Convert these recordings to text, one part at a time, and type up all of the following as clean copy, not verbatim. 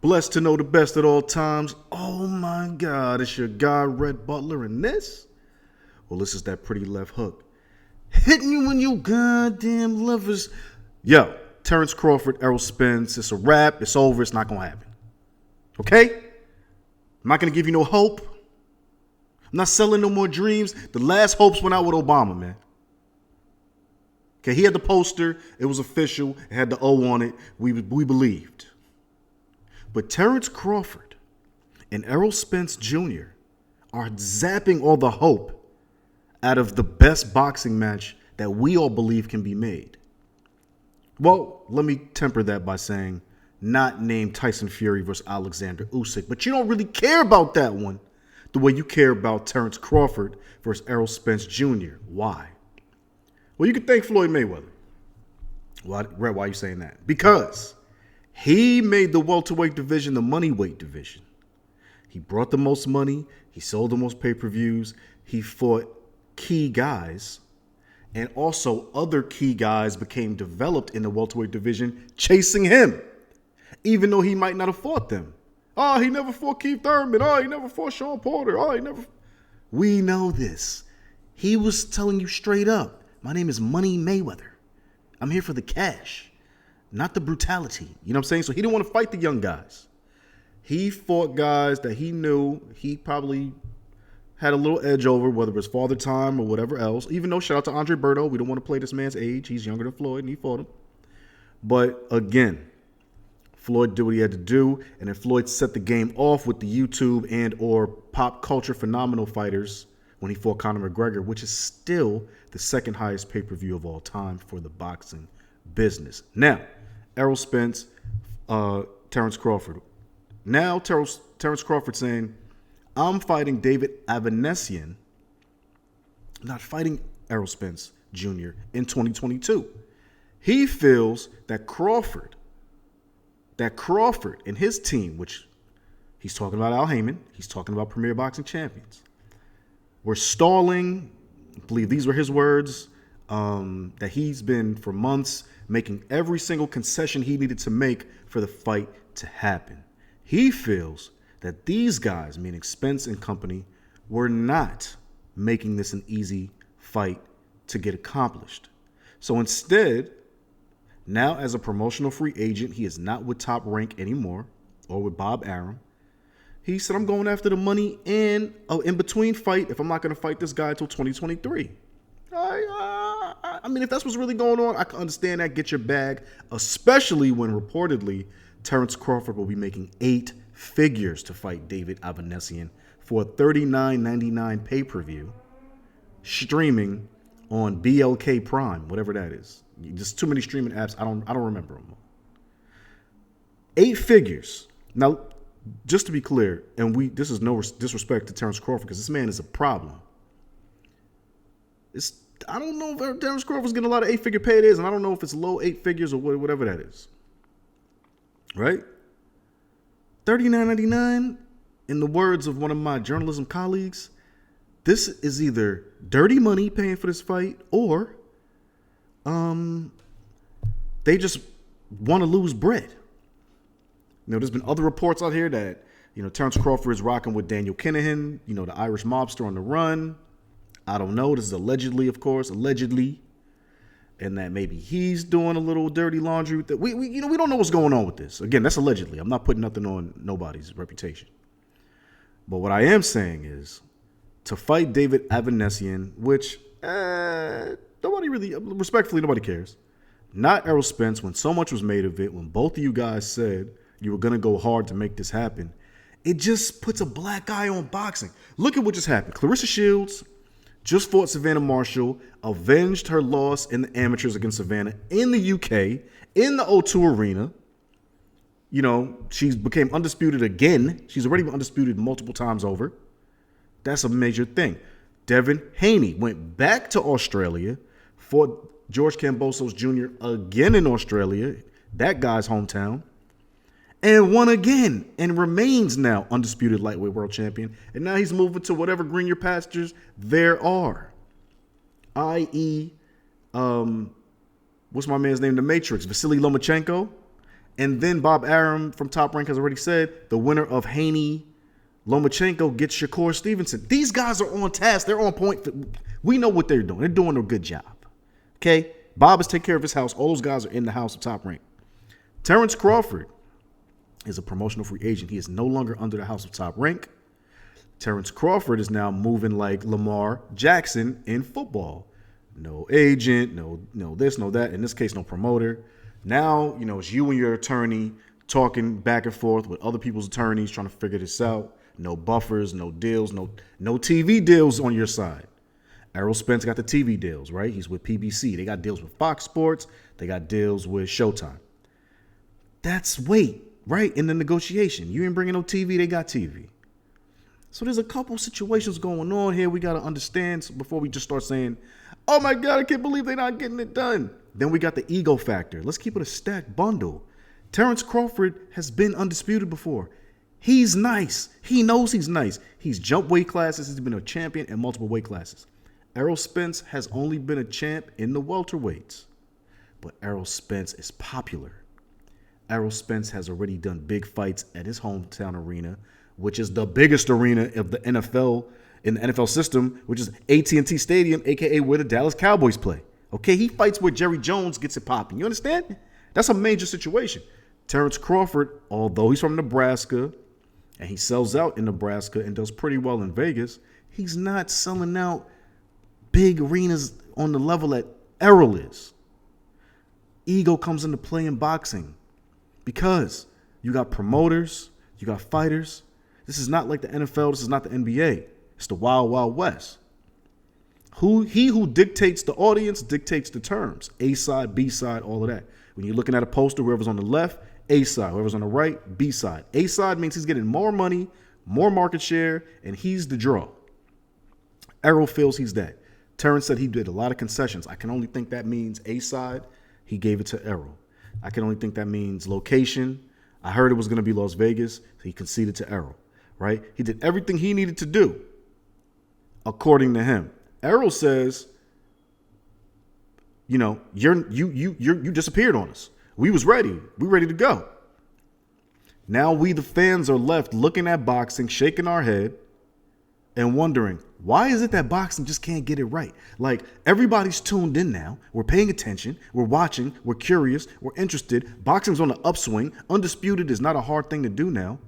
Blessed to know the best at all times. Oh my God, it's your guy, Rhett, Butler, and this? Well, this is that pretty left hook. Hitting you when you goddamn lovers. Yo, Terence Crawford, Errol Spence. It's a wrap. It's over. It's not going to happen. Okay? I'm not going to give you no hope. I'm not selling no more dreams. The last hopes went out with Obama, man. Okay, he had the poster. It was official. It had the O on it. We believed. But Terence Crawford and Errol Spence Jr. are zapping all the hope out of the best boxing match that we all believe can be made. Well, let me temper that by saying not named Tyson Fury versus Alexander Usyk, but you don't really care about that one the way you care about Terence Crawford versus Errol Spence Jr. Why? Well, you can thank Floyd Mayweather. Why are you saying that? Because he made the welterweight division the moneyweight division. He brought the most money. He sold the most pay-per-views. He fought key guys. And also other key guys became developed in the welterweight division chasing him, even though he might not have fought them. Oh, he never fought Keith Thurman. Oh, he never fought Sean Porter. Oh, he never. We know this. He was telling you straight up, my name is Money Mayweather. I'm here for the cash, not the brutality. You know what I'm saying? So he didn't want to fight the young guys. He fought guys that he knew he probably had a little edge over, whether it was father time or whatever else. Even though, shout out to Andre Berto, we don't want to play this man's age. He's younger than Floyd, and he fought him. But again, Floyd did what he had to do, and then Floyd set the game off with the YouTube and or pop culture phenomenal fighters when he fought Conor McGregor, which is still the second highest pay-per-view of all time for the boxing business. Now, Errol Spence, Terence Crawford. Now, Terence Crawford saying, I'm fighting David Avenesyan, not fighting Errol Spence Jr. in 2022. He feels that Crawford and his team, which he's talking about Al Heyman, he's talking about Premier Boxing Champions, were stalling, I believe these were his words, that he's been for months making every single concession he needed to make for the fight to happen. He feels that these guys, meaning Spence and company, were not making this an easy fight to get accomplished. So instead, now as a promotional free agent, he is not with Top Rank anymore or with Bob Arum. He said, I'm going after the money and in between fight if I'm not going to fight this guy until 2023. I mean, if that's what's really going on, I can understand that. Get your bag, especially when reportedly Terence Crawford will be making 8 figures to fight David Avenesyan for a $39.99 pay-per-view streaming on BLK Prime, whatever that is. Just too many streaming apps. I don't remember them. 8 figures. Now, just to be clear, and this is no disrespect to Terence Crawford because this man is a problem. I don't know if Terence Crawford's getting a lot of 8-figure paydays, and I don't know if it's low 8 figures or whatever that is. Right? $39.99, in the words of one of my journalism colleagues, this is either dirty money paying for this fight or they just want to lose bread. You know, there's been other reports out here that, you know, Terence Crawford is rocking with Daniel Kinahan, you know, the Irish mobster on the run. I don't know. This is allegedly, of course, and that maybe he's doing a little dirty laundry with that. We don't know what's going on with this. Again, that's allegedly. I'm not putting nothing on nobody's reputation. But what I am saying is to fight David Avenesyan, which nobody cares. Not Errol Spence, when so much was made of it, when both of you guys said you were going to go hard to make this happen, it just puts a black eye on boxing. Look at what just happened. Clarissa Shields just fought Savannah Marshall, avenged her loss in the amateurs against Savannah in the UK, in the O2 Arena. You know, she became undisputed again. She's already been undisputed multiple times over. That's a major thing. Devin Haney went back to Australia, fought George Kambosos Jr. again in Australia, that guy's hometown, and won again and remains now undisputed lightweight world champion. And now he's moving to whatever greener pastures there are, i.e., what's my man's name? The Matrix, Vasily Lomachenko, And then Bob Arum from Top Rank has already said the winner of Haney Lomachenko gets Shakur Stevenson. These guys are on task. They're on point. We know what they're doing. They're doing a good job. Okay? Bob is taking care of his house. All those guys are in the house of Top Rank. Terence Crawford is a promotional free agent. He is no longer under the house of Top Rank. Terence Crawford is now moving like Lamar Jackson in football. No agent, no this, no that. In this case, no promoter. Now, it's you and your attorney talking back and forth with other people's attorneys trying to figure this out. No buffers, no deals, no TV deals on your side. Errol Spence got the TV deals, right? He's with PBC. They got deals with Fox Sports. They got deals with Showtime. That's weight, right? In the negotiation. You ain't bringing no TV, they got TV. So there's a couple situations going on here we got to understand before we just start saying, oh my God, I can't believe they're not getting it done. Then we got the ego factor. Let's keep it a stacked bundle. Terence Crawford has been undisputed before. He's nice. He knows he's nice. He's jumped weight classes. He's been a champion in multiple weight classes. Errol Spence has only been a champ in the welterweights. But Errol Spence is popular. Errol Spence has already done big fights at his hometown arena, which is the biggest arena of the NFL, in the NFL system, which is AT&T Stadium, a.k.a. where the Dallas Cowboys play. Okay, he fights where Jerry Jones gets it popping. You understand? That's a major situation. Terence Crawford, although he's from Nebraska, and he sells out in Nebraska and does pretty well in Vegas, he's not selling out big arenas on the level that Errol is. Ego comes into play in boxing because you got promoters, you got fighters. This is not like the NFL. This is not the NBA. It's the Wild Wild West. He who dictates the audience dictates the terms. A side, B side, all of that. When you're looking at a poster, whoever's on the left, A side. Whoever's on the right, B side. A side means he's getting more money, more market share, and he's the draw. Errol feels he's that. Terence said he did a lot of concessions. I can only think that means A side. He gave it to Errol. I can only think that means location. I heard it was going to be Las Vegas. So he conceded to Errol, right? He did everything he needed to do, according to him. Errol says, you disappeared on us. We was ready. We ready to go. Now we, the fans, are left looking at boxing, shaking our head, and wondering, why is it that boxing just can't get it right? Like, everybody's tuned in now. We're paying attention. We're watching. We're curious. We're interested. Boxing's on the upswing. Undisputed is not a hard thing to do now.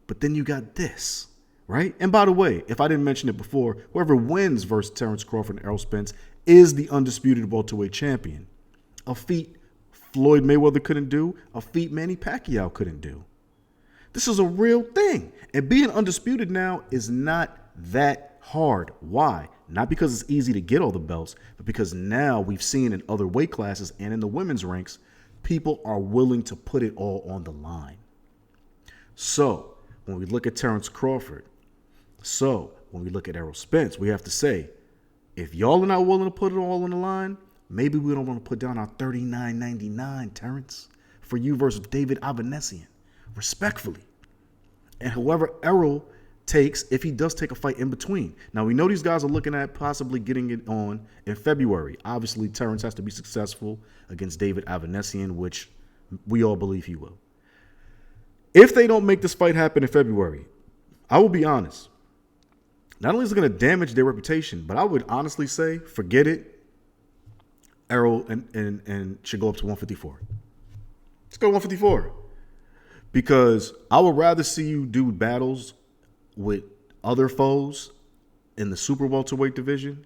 But then you got this, right? And by the way, if I didn't mention it before, whoever wins versus Terence Crawford and Errol Spence is the undisputed welterweight champion. A feat Floyd Mayweather couldn't do, a feat Manny Pacquiao couldn't do. This is a real thing. And being undisputed now is not that hard. Why? Not because it's easy to get all the belts, but because now we've seen in other weight classes and in the women's ranks, people are willing to put it all on the line. So when we look at Terence Crawford, when we look at Errol Spence, we have to say, if y'all are not willing to put it all on the line, maybe we don't want to put down our $39.99, Terence, for you versus David Avenesyan, respectfully. And whoever Errol takes, if he does take a fight in between. Now, we know these guys are looking at possibly getting it on in February. Obviously, Terence has to be successful against David Avenesyan, which we all believe he will. If they don't make this fight happen in February, I will be honest. Not only is it going to damage their reputation, but I would honestly say, forget it. Errol and should go up to 154. Let's go 154. Because I would rather see you do battles with other foes in the super welterweight division,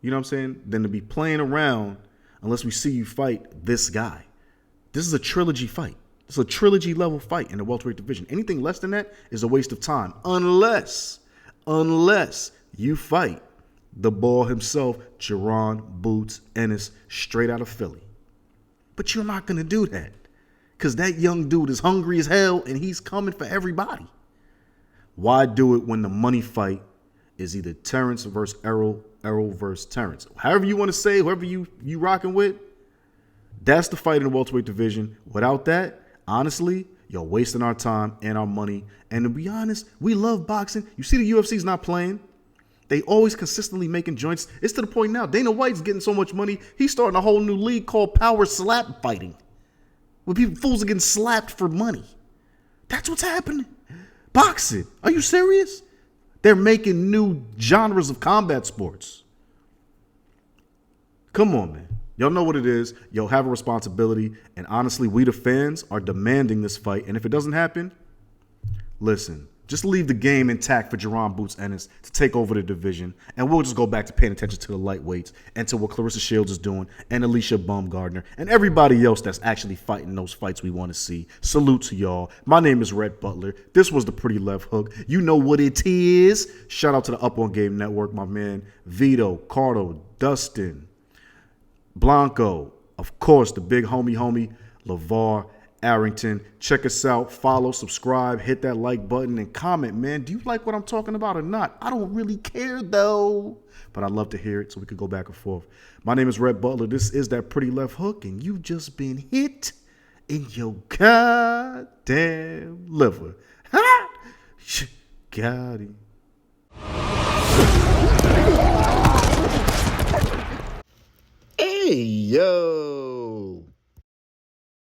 you know what I'm saying, than to be playing around unless we see you fight this guy. This is a trilogy fight. It's a trilogy level fight in the welterweight division. Anything less than that is a waste of time unless you fight the ball himself, Jaron Boots Ennis, straight out of Philly. But you're not going to do that because that young dude is hungry as hell and he's coming for everybody. Why do it when the money fight is either Terence versus Errol, Errol versus Terence? However you want to say, whoever you rocking with, that's the fight in the welterweight division. Without that, honestly, you're wasting our time and our money. And to be honest, we love boxing. You see the UFC's not playing. They always consistently making joints. It's to the point now, Dana White's getting so much money, he's starting a whole new league called Power Slap Fighting. Where people fools are getting slapped for money. That's what's happening. Boxing. Are you serious? They're making new genres of combat sports. Come on, man. Y'all know what it is. Y'all have a responsibility. And honestly, we the fans are demanding this fight. And if it doesn't happen, listen, just leave the game intact for Jerron Boots Ennis to take over the division. And we'll just go back to paying attention to the lightweights and to what Clarissa Shields is doing and Alicia Baumgardner and everybody else that's actually fighting those fights we want to see. Salute to y'all. My name is Rhett Butler. This was the Pretty Left Hook. You know what it is. Shout out to the Up On Game Network, my man Vito, Cardo, Dustin, Blanco, of course, the big homie, LeVar Arrington. Check us out. Follow, subscribe, hit that like button, and comment, man. Do you like what I'm talking about or not? I don't really care, though. But I'd love to hear it so we could go back and forth. My name is Rhett Butler. This is that Pretty Left Hook, and you just been hit in your goddamn liver. Ha! Got him. Hey, yo.